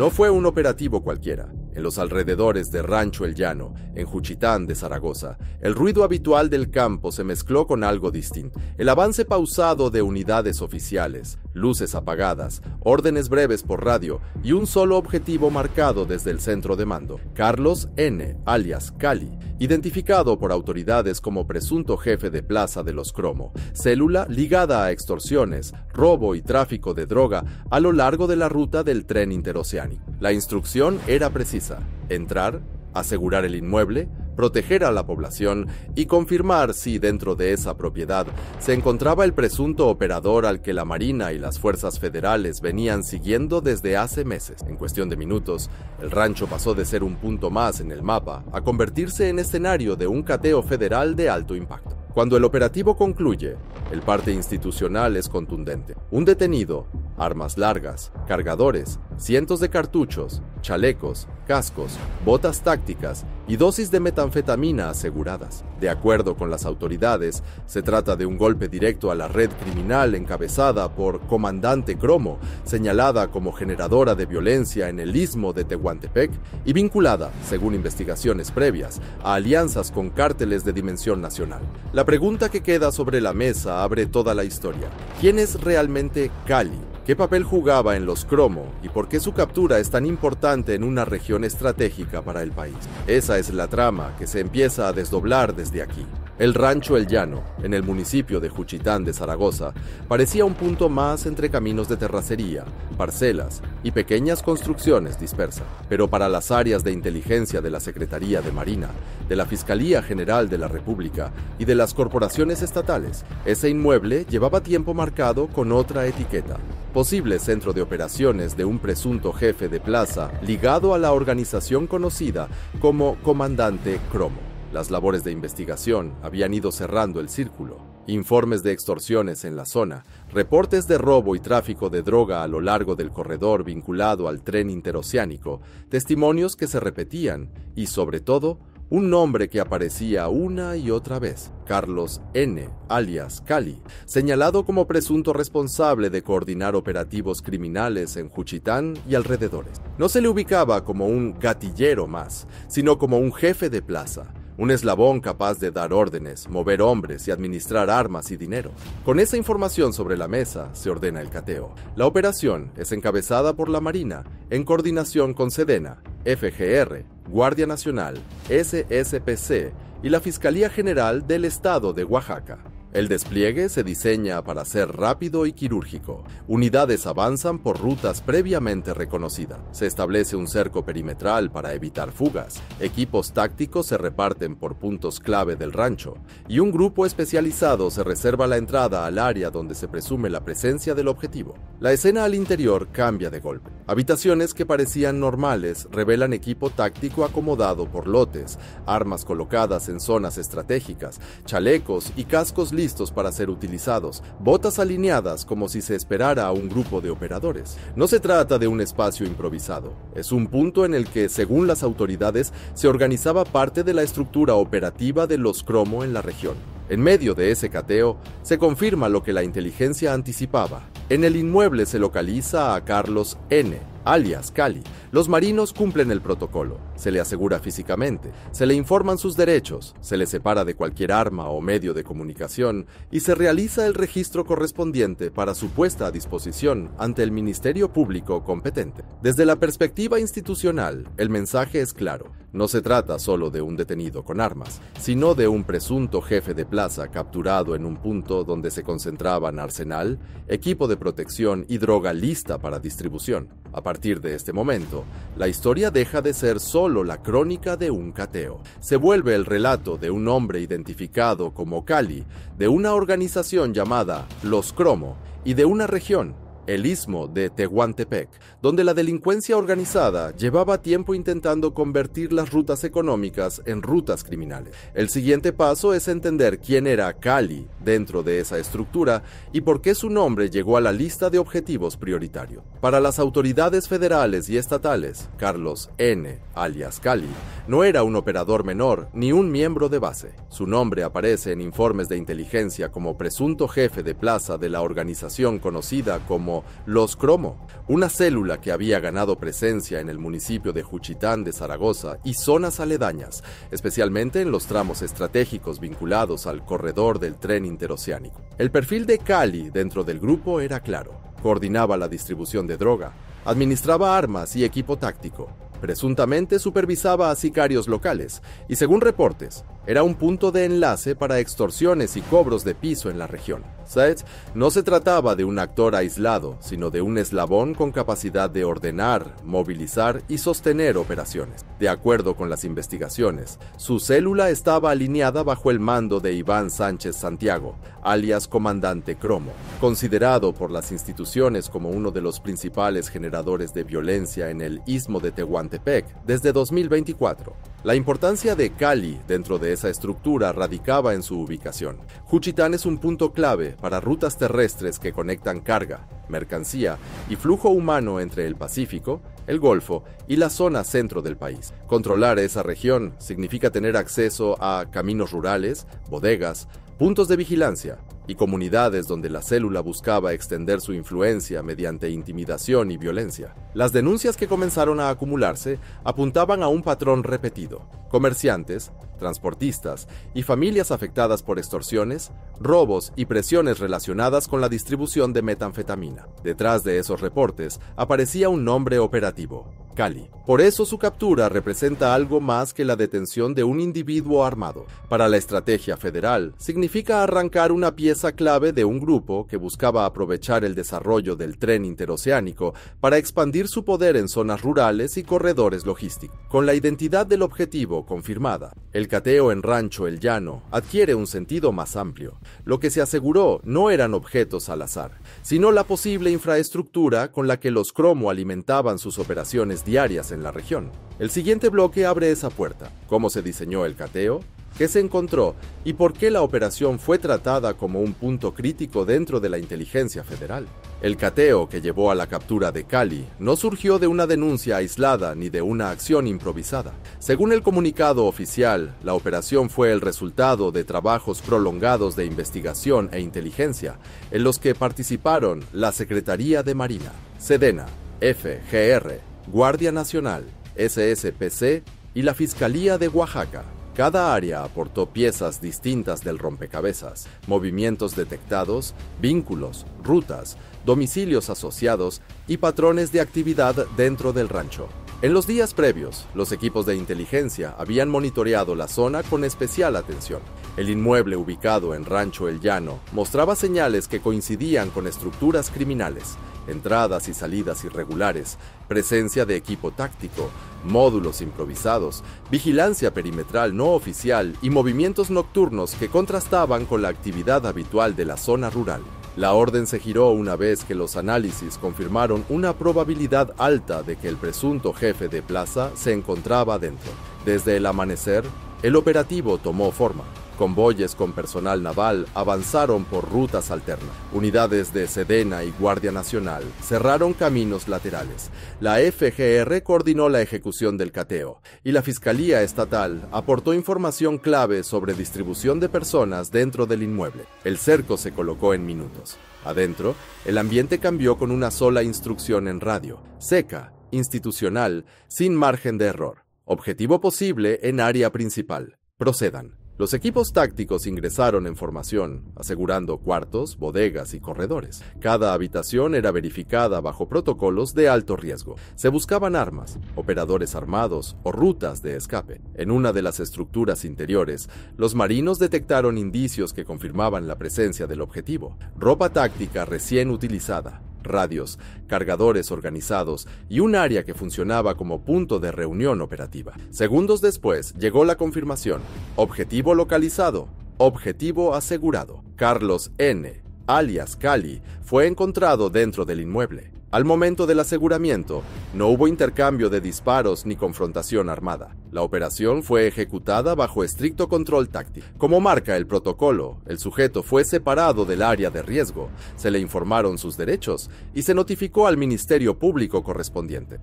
No fue un operativo cualquiera. En los alrededores de Rancho El Llano, en Juchitán de Zaragoza, el ruido habitual del campo se mezcló con algo distinto. El avance pausado de unidades oficiales, luces apagadas, órdenes breves por radio y un solo objetivo marcado desde el centro de mando. Carlos N., alias Cali, identificado por autoridades como presunto jefe de plaza de los Cromo, célula ligada a extorsiones, robo y tráfico de droga a lo largo de la ruta del tren interoceánico. La instrucción era precisa: entrar, asegurar el inmueble, proteger a la población y confirmar si dentro de esa propiedad se encontraba el presunto operador al que la Marina y las fuerzas federales venían siguiendo desde hace meses. En cuestión de minutos, el rancho pasó de ser un punto más en el mapa a convertirse en escenario de un cateo federal de alto impacto. Cuando el operativo concluye, el parte institucional es contundente. Un detenido, armas largas, cargadores, cientos de cartuchos, chalecos, cascos, botas tácticas y dosis de metanfetamina aseguradas. De acuerdo con las autoridades, se trata de un golpe directo a la red criminal encabezada por Comandante Cromo, señalada como generadora de violencia en el istmo de Tehuantepec y vinculada, según investigaciones previas, a alianzas con cárteles de dimensión nacional. La pregunta que queda sobre la mesa abre toda la historia. ¿Quién es realmente Cali? ¿Qué papel jugaba en los Cromo y por qué su captura es tan importante en una región estratégica para el país? Esa es la trama que se empieza a desdoblar desde aquí. El Rancho El Llano, en el municipio de Juchitán de Zaragoza, parecía un punto más entre caminos de terracería, parcelas y pequeñas construcciones dispersas. Pero para las áreas de inteligencia de la Secretaría de Marina, de la Fiscalía General de la República y de las corporaciones estatales, ese inmueble llevaba tiempo marcado con otra etiqueta: posible centro de operaciones de un presunto jefe de plaza ligado a la organización conocida como Comandante Cromo. Las labores de investigación habían ido cerrando el círculo. Informes de extorsiones en la zona, reportes de robo y tráfico de droga a lo largo del corredor vinculado al tren interoceánico, testimonios que se repetían y, sobre todo, un nombre que aparecía una y otra vez: Carlos N., alias Cali, señalado como presunto responsable de coordinar operativos criminales en Juchitán y alrededores. No se le ubicaba como un gatillero más, sino como un jefe de plaza, un eslabón capaz de dar órdenes, mover hombres y administrar armas y dinero. Con esa información sobre la mesa, se ordena el cateo. La operación es encabezada por la Marina, en coordinación con Sedena, FGR, Guardia Nacional, SSPC y la Fiscalía General del Estado de Oaxaca. El despliegue se diseña para ser rápido y quirúrgico. Unidades avanzan por rutas previamente reconocidas. Se establece un cerco perimetral para evitar fugas. Equipos tácticos se reparten por puntos clave del rancho. Y un grupo especializado se reserva la entrada al área donde se presume la presencia del objetivo. La escena al interior cambia de golpe. Habitaciones que parecían normales revelan equipo táctico acomodado por lotes, armas colocadas en zonas estratégicas, chalecos y cascos listos para ser utilizados, botas alineadas como si se esperara a un grupo de operadores. No se trata de un espacio improvisado, es un punto en el que, según las autoridades, se organizaba parte de la estructura operativa de los Cromo en la región. En medio de ese cateo, se confirma lo que la inteligencia anticipaba. En el inmueble se localiza a Carlos N., alias Cali. Los marinos cumplen el protocolo, se le asegura físicamente, se le informan sus derechos, se le separa de cualquier arma o medio de comunicación y se realiza el registro correspondiente para su puesta a disposición ante el Ministerio Público competente. Desde la perspectiva institucional, el mensaje es claro. No se trata solo de un detenido con armas, sino de un presunto jefe de plaza capturado en un punto donde se concentraban arsenal, equipo de protección y droga lista para distribución. A partir de este momento, la historia deja de ser solo la crónica de un cateo. Se vuelve el relato de un hombre identificado como Cali, de una organización llamada Los Cromo y de una región, el istmo de Tehuantepec, donde la delincuencia organizada llevaba tiempo intentando convertir las rutas económicas en rutas criminales. El siguiente paso es entender quién era Cali dentro de esa estructura y por qué su nombre llegó a la lista de objetivos prioritarios. Para las autoridades federales y estatales, Carlos N., alias Cali, no era un operador menor ni un miembro de base. Su nombre aparece en informes de inteligencia como presunto jefe de plaza de la organización conocida como como los Cromo, una célula que había ganado presencia en el municipio de Juchitán de Zaragoza y zonas aledañas, especialmente en los tramos estratégicos vinculados al corredor del tren interoceánico. El perfil de Cali dentro del grupo era claro: coordinaba la distribución de droga, administraba armas y equipo táctico, presuntamente supervisaba a sicarios locales y, según reportes, era un punto de enlace para extorsiones y cobros de piso en la región. Said no se trataba de un actor aislado, sino de un eslabón con capacidad de ordenar, movilizar y sostener operaciones. De acuerdo con las investigaciones, su célula estaba alineada bajo el mando de Iván Sánchez Santiago, alias Comandante Cromo, considerado por las instituciones como uno de los principales generadores de violencia en el Istmo de Tehuantepec desde 2024. La importancia de Cali dentro de esa estructura radicaba en su ubicación. Juchitán es un punto clave para rutas terrestres que conectan carga, mercancía y flujo humano entre el Pacífico, el Golfo y la zona centro del país. Controlar esa región significa tener acceso a caminos rurales, bodegas, puntos de vigilancia y comunidades donde la célula buscaba extender su influencia mediante intimidación y violencia. Las denuncias que comenzaron a acumularse apuntaban a un patrón repetido: comerciantes, transportistas y familias afectadas por extorsiones, robos y presiones relacionadas con la distribución de metanfetamina. Detrás de esos reportes aparecía un nombre operativo: Cali. Por eso su captura representa algo más que la detención de un individuo armado. Para la estrategia federal, significa arrancar una pieza clave de un grupo que buscaba aprovechar el desarrollo del tren interoceánico para expandir su poder en zonas rurales y corredores logísticos. Con la identidad del objetivo confirmada, el cateo en Rancho El Llano adquiere un sentido más amplio. Lo que se aseguró no eran objetos al azar, sino la posible infraestructura con la que los Cromo alimentaban sus operaciones diarias en la región. El siguiente bloque abre esa puerta: cómo se diseñó el cateo, qué se encontró y por qué la operación fue tratada como un punto crítico dentro de la inteligencia federal. El cateo que llevó a la captura de Cali no surgió de una denuncia aislada ni de una acción improvisada. Según el comunicado oficial, la operación fue el resultado de trabajos prolongados de investigación e inteligencia, en los que participaron la Secretaría de Marina, Sedena, FGR, Guardia Nacional, SSPC y la Fiscalía de Oaxaca. Cada área aportó piezas distintas del rompecabezas: movimientos detectados, vínculos, rutas, domicilios asociados y patrones de actividad dentro del rancho. En los días previos, los equipos de inteligencia habían monitoreado la zona con especial atención. El inmueble ubicado en Rancho El Llano mostraba señales que coincidían con estructuras criminales: entradas y salidas irregulares, presencia de equipo táctico, módulos improvisados, vigilancia perimetral no oficial y movimientos nocturnos que contrastaban con la actividad habitual de la zona rural. La orden se giró una vez que los análisis confirmaron una probabilidad alta de que el presunto jefe de plaza se encontraba dentro. Desde el amanecer, el operativo tomó forma. Convoyes con personal naval avanzaron por rutas alternas. Unidades de Sedena y Guardia Nacional cerraron caminos laterales. La FGR coordinó la ejecución del cateo y la Fiscalía Estatal aportó información clave sobre distribución de personas dentro del inmueble. El cerco se colocó en minutos. Adentro, el ambiente cambió con una sola instrucción en radio: seca, institucional, sin margen de error. Objetivo posible en área principal. Procedan. Los equipos tácticos ingresaron en formación, asegurando cuartos, bodegas y corredores. Cada habitación era verificada bajo protocolos de alto riesgo. Se buscaban armas, operadores armados o rutas de escape. En una de las estructuras interiores, los marinos detectaron indicios que confirmaban la presencia del objetivo: ropa táctica recién utilizada, radios, cargadores organizados y un área que funcionaba como punto de reunión operativa. Segundos después llegó la confirmación: objetivo localizado, objetivo asegurado. Carlos N., alias Cali, fue encontrado dentro del inmueble. Al momento del aseguramiento, no hubo intercambio de disparos ni confrontación armada. La operación fue ejecutada bajo estricto control táctico. Como marca el protocolo, el sujeto fue separado del área de riesgo, se le informaron sus derechos y se notificó al Ministerio Público correspondiente.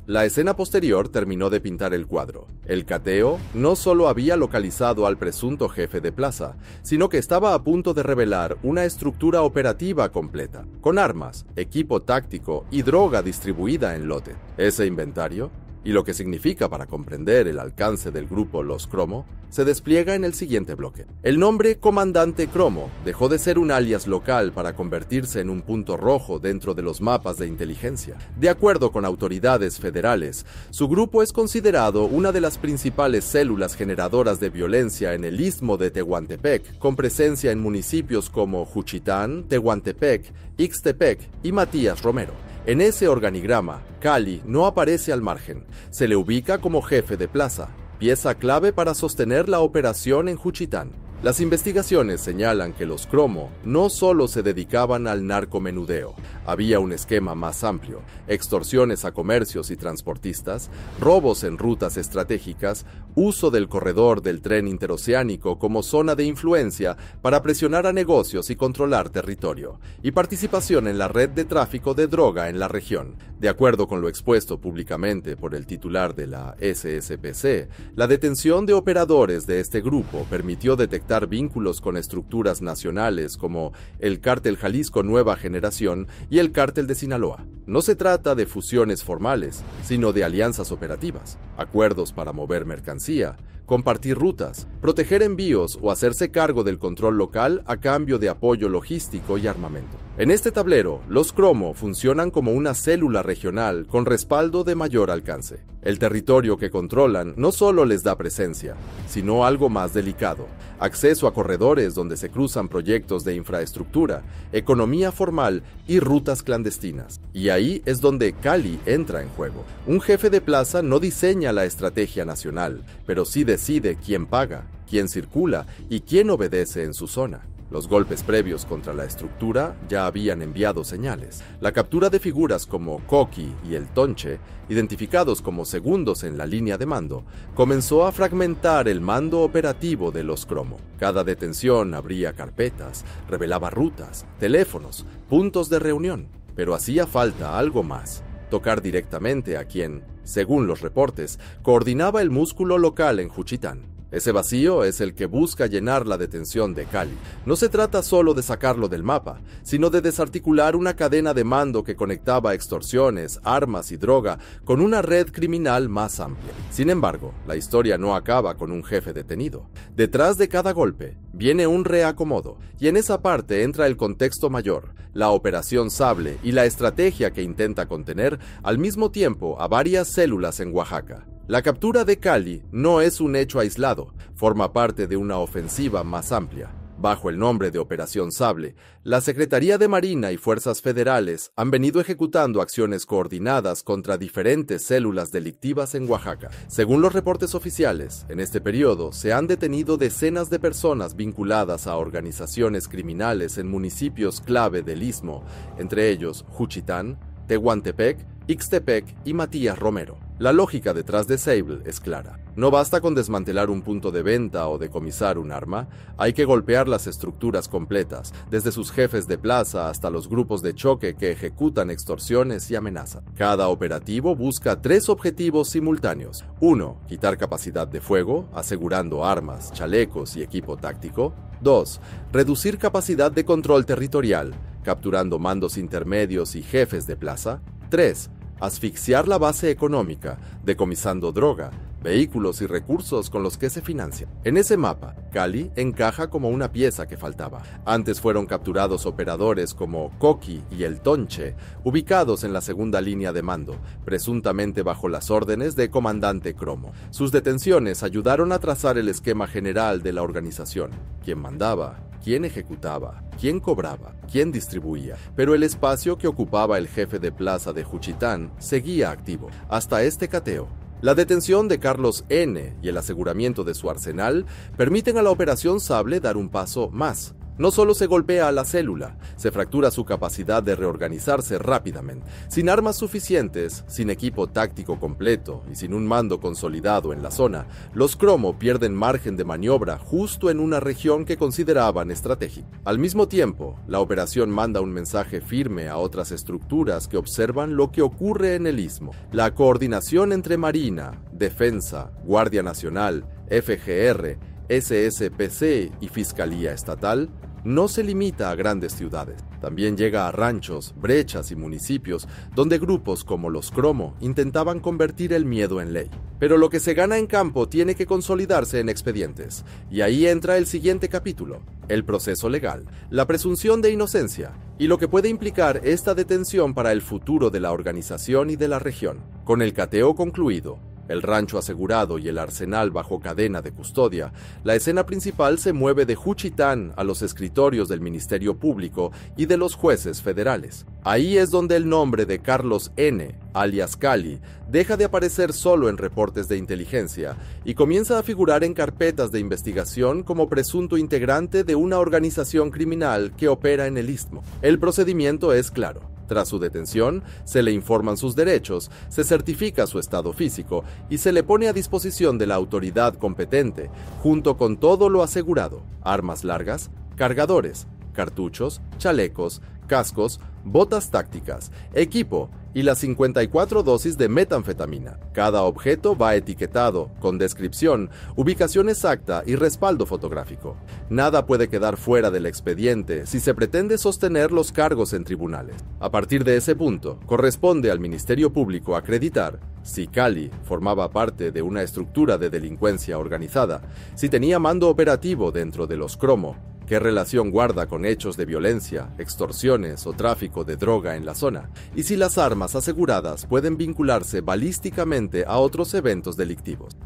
La escena posterior terminó de pintar el cuadro. El cateo no solo había localizado al presunto jefe de plaza, sino que estaba a punto de revelar una estructura operativa completa, con armas, equipo táctico y droga distribuida en lote. Ese inventario, y lo que significa para comprender el alcance del grupo Los Cromo, se despliega en el siguiente bloque. El nombre Comandante Cromo dejó de ser un alias local para convertirse en un punto rojo dentro de los mapas de inteligencia. De acuerdo con autoridades federales, su grupo es considerado una de las principales células generadoras de violencia en el istmo de Tehuantepec, con presencia en municipios como Juchitán, Tehuantepec, Ixtepec y Matías Romero. En ese organigrama, Cali no aparece al margen. Se le ubica como jefe de plaza, pieza clave para sostener la operación en Juchitán. Las investigaciones señalan que los Cromo no solo se dedicaban al narcomenudeo, había un esquema más amplio: extorsiones a comercios y transportistas, robos en rutas estratégicas, uso del corredor del tren interoceánico como zona de influencia para presionar a negocios y controlar territorio, y participación en la red de tráfico de droga en la región. De acuerdo con lo expuesto públicamente por el titular de la SSPC, la detención de operadores de este grupo permitió detectar vínculos con estructuras nacionales como el Cártel Jalisco Nueva Generación y el Cártel de Sinaloa. No se trata de fusiones formales, sino de alianzas operativas, acuerdos para mover mercancía, compartir rutas, proteger envíos o hacerse cargo del control local a cambio de apoyo logístico y armamento. En este tablero, los Cromo funcionan como una célula regional con respaldo de mayor alcance. El territorio que controlan no solo les da presencia, sino algo más delicado: acceso a corredores donde se cruzan proyectos de infraestructura, economía formal y rutas clandestinas. Y ahí es donde Cali entra en juego. Un jefe de plaza no diseña la estrategia nacional, pero sí decide quién paga, quién circula y quién obedece en su zona. Los golpes previos contra la estructura ya habían enviado señales. La captura de figuras como Coqui y el Tonche, identificados como segundos en la línea de mando, comenzó a fragmentar el mando operativo de los Cromo. Cada detención abría carpetas, revelaba rutas, teléfonos, puntos de reunión. Pero hacía falta algo más: tocar directamente a quien, según los reportes, coordinaba el músculo local en Juchitán. Ese vacío es el que busca llenar la detención de Cali. No se trata solo de sacarlo del mapa, sino de desarticular una cadena de mando que conectaba extorsiones, armas y droga con una red criminal más amplia. Sin embargo, la historia no acaba con un jefe detenido. Detrás de cada golpe viene un reacomodo, y en esa parte entra el contexto mayor, la Operación Sable y la estrategia que intenta contener al mismo tiempo a varias células en Oaxaca. La captura de Cali no es un hecho aislado, forma parte de una ofensiva más amplia. Bajo el nombre de Operación Sable, la Secretaría de Marina y Fuerzas Federales han venido ejecutando acciones coordinadas contra diferentes células delictivas en Oaxaca. Según los reportes oficiales, en este periodo se han detenido decenas de personas vinculadas a organizaciones criminales en municipios clave del istmo, entre ellos Juchitán, Tehuantepec, Ixtepec y Matías Romero. La lógica detrás de Sable es clara. No basta con desmantelar un punto de venta o decomisar un arma, hay que golpear las estructuras completas, desde sus jefes de plaza hasta los grupos de choque que ejecutan extorsiones y amenazan. Cada operativo busca 3 objetivos simultáneos. 1. Quitar capacidad de fuego, asegurando armas, chalecos y equipo táctico. 2. Reducir capacidad de control territorial, capturando mandos intermedios y jefes de plaza. 3. Asfixiar la base económica, decomisando droga, vehículos y recursos con los que se financia. En ese mapa, Cali encaja como una pieza que faltaba. Antes fueron capturados operadores como Coqui y el Tonche, ubicados en la segunda línea de mando, presuntamente bajo las órdenes de Comandante Cromo. Sus detenciones ayudaron a trazar el esquema general de la organización: quién mandaba, quién ejecutaba, quién cobraba, quién distribuía. Pero el espacio que ocupaba el jefe de plaza de Juchitán seguía activo, hasta este cateo. La detención de Carlos N. y el aseguramiento de su arsenal permiten a la Operación Sable dar un paso más. No solo se golpea a la célula, se fractura su capacidad de reorganizarse rápidamente. Sin armas suficientes, sin equipo táctico completo y sin un mando consolidado en la zona, los Cromo pierden margen de maniobra justo en una región que consideraban estratégica. Al mismo tiempo, la operación manda un mensaje firme a otras estructuras que observan lo que ocurre en el istmo. La coordinación entre Marina, Defensa, Guardia Nacional, FGR, SSPC y Fiscalía Estatal no se limita a grandes ciudades. También llega a ranchos, brechas y municipios donde grupos como los Cromo intentaban convertir el miedo en ley. Pero lo que se gana en campo tiene que consolidarse en expedientes. Y ahí entra el siguiente capítulo, el proceso legal, la presunción de inocencia y lo que puede implicar esta detención para el futuro de la organización y de la región. Con el cateo concluido, el rancho asegurado y el arsenal bajo cadena de custodia, la escena principal se mueve de Juchitán a los escritorios del Ministerio Público y de los jueces federales. Ahí es donde el nombre de Carlos N., alias Cali, deja de aparecer solo en reportes de inteligencia y comienza a figurar en carpetas de investigación como presunto integrante de una organización criminal que opera en el istmo. El procedimiento es claro. Tras su detención, se le informan sus derechos, se certifica su estado físico y se le pone a disposición de la autoridad competente, junto con todo lo asegurado: armas largas, cargadores, cartuchos, chalecos, cascos, botas tácticas, equipo y las 54 dosis de metanfetamina. Cada objeto va etiquetado, con descripción, ubicación exacta y respaldo fotográfico. Nada puede quedar fuera del expediente si se pretende sostener los cargos en tribunales. A partir de ese punto, corresponde al Ministerio Público acreditar si Cali formaba parte de una estructura de delincuencia organizada, si tenía mando operativo dentro de los Cromo, qué relación guarda con hechos de violencia, extorsiones o tráfico de droga en la zona, y si las armas aseguradas pueden vincularse balísticamente a otros eventos delictivos.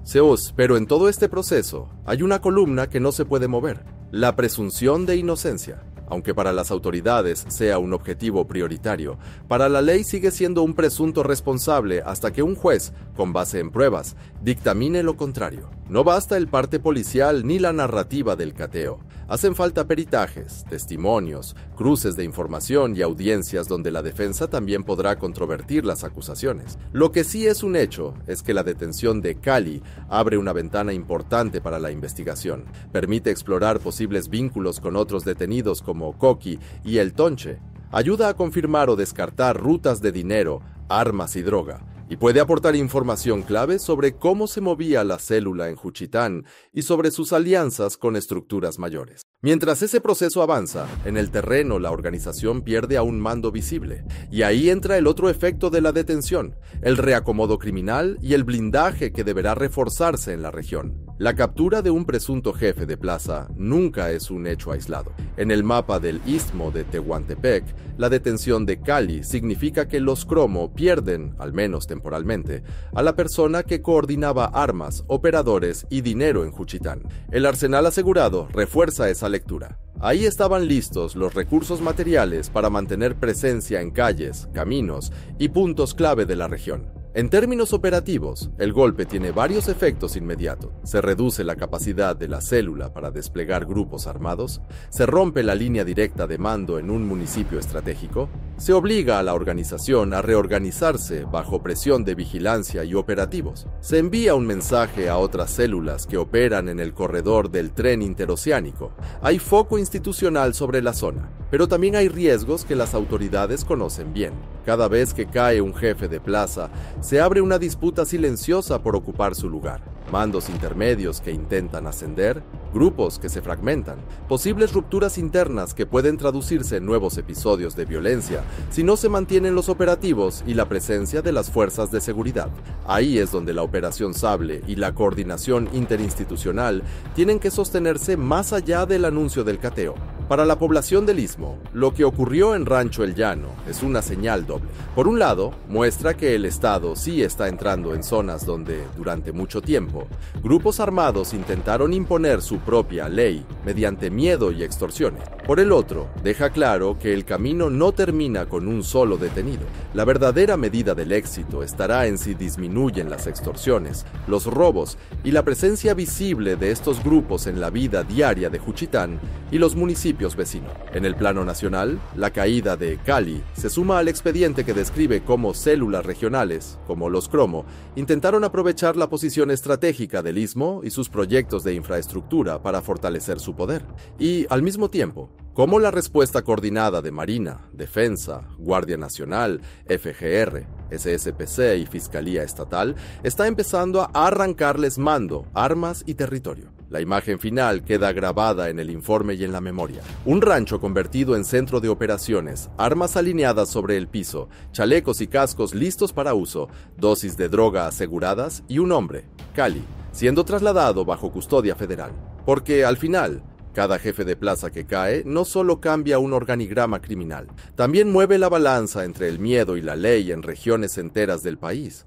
Pero en todo este proceso hay una columna que no se puede mover: la presunción de inocencia. Aunque para las autoridades sea un objetivo prioritario, para la ley sigue siendo un presunto responsable hasta que un juez, con base en pruebas, dictamine lo contrario. No basta el parte policial ni la narrativa del cateo. Hacen falta peritajes, testimonios, cruces de información y audiencias donde la defensa también podrá controvertir las acusaciones. Lo que sí es un hecho es que la detención de Cali abre una ventana importante para la investigación. Permite explorar posibles vínculos con otros detenidos como Coqui y El Tonche. Ayuda a confirmar o descartar rutas de dinero, armas y droga. Y puede aportar información clave sobre cómo se movía la célula en Juchitán y sobre sus alianzas con estructuras mayores. Mientras ese proceso avanza, en el terreno la organización pierde a un mando visible, y ahí entra el otro efecto de la detención, el reacomodo criminal y el blindaje que deberá reforzarse en la región. La captura de un presunto jefe de plaza nunca es un hecho aislado. En el mapa del istmo de Tehuantepec, la detención de Cali significa que los Cromo pierden, al menos temporalmente, a la persona que coordinaba armas, operadores y dinero en Juchitán. El arsenal asegurado refuerza esa lectura. Ahí estaban listos los recursos materiales para mantener presencia en calles, caminos y puntos clave de la región. En términos operativos, el golpe tiene varios efectos inmediatos. Se reduce la capacidad de la célula para desplegar grupos armados, se rompe la línea directa de mando en un municipio estratégico, se obliga a la organización a reorganizarse bajo presión de vigilancia y operativos, se envía un mensaje a otras células que operan en el corredor del tren interoceánico, hay foco institucional sobre la zona, pero también hay riesgos que las autoridades conocen bien. Cada vez que cae un jefe de plaza, se abre una disputa silenciosa por ocupar su lugar. Mandos intermedios que intentan ascender, grupos que se fragmentan, posibles rupturas internas que pueden traducirse en nuevos episodios de violencia si no se mantienen los operativos y la presencia de las fuerzas de seguridad. Ahí es donde la Operación Sable y la coordinación interinstitucional tienen que sostenerse más allá del anuncio del cateo. Para la población del Istmo, lo que ocurrió en Rancho El Llano es una señal doble. Por un lado, muestra que el Estado sí está entrando en zonas donde, durante mucho tiempo, grupos armados intentaron imponer su propia ley mediante miedo y extorsiones. Por el otro, deja claro que el camino no termina con un solo detenido. La verdadera medida del éxito estará en si disminuyen las extorsiones, los robos y la presencia visible de estos grupos en la vida diaria de Juchitán y los municipios municipios vecinos. En el plano nacional, la caída de Cali se suma al expediente que describe cómo células regionales, como los Cromo, intentaron aprovechar la posición estratégica del Istmo y sus proyectos de infraestructura para fortalecer su poder. Y, al mismo tiempo, cómo la respuesta coordinada de Marina, Defensa, Guardia Nacional, FGR, SSPC y Fiscalía Estatal está empezando a arrancarles mando, armas y territorio. La imagen final queda grabada en el informe y en la memoria. Un rancho convertido en centro de operaciones, armas alineadas sobre el piso, chalecos y cascos listos para uso, dosis de droga aseguradas y un hombre, Cali, siendo trasladado bajo custodia federal. Porque, al final, cada jefe de plaza que cae no solo cambia un organigrama criminal, también mueve la balanza entre el miedo y la ley en regiones enteras del país.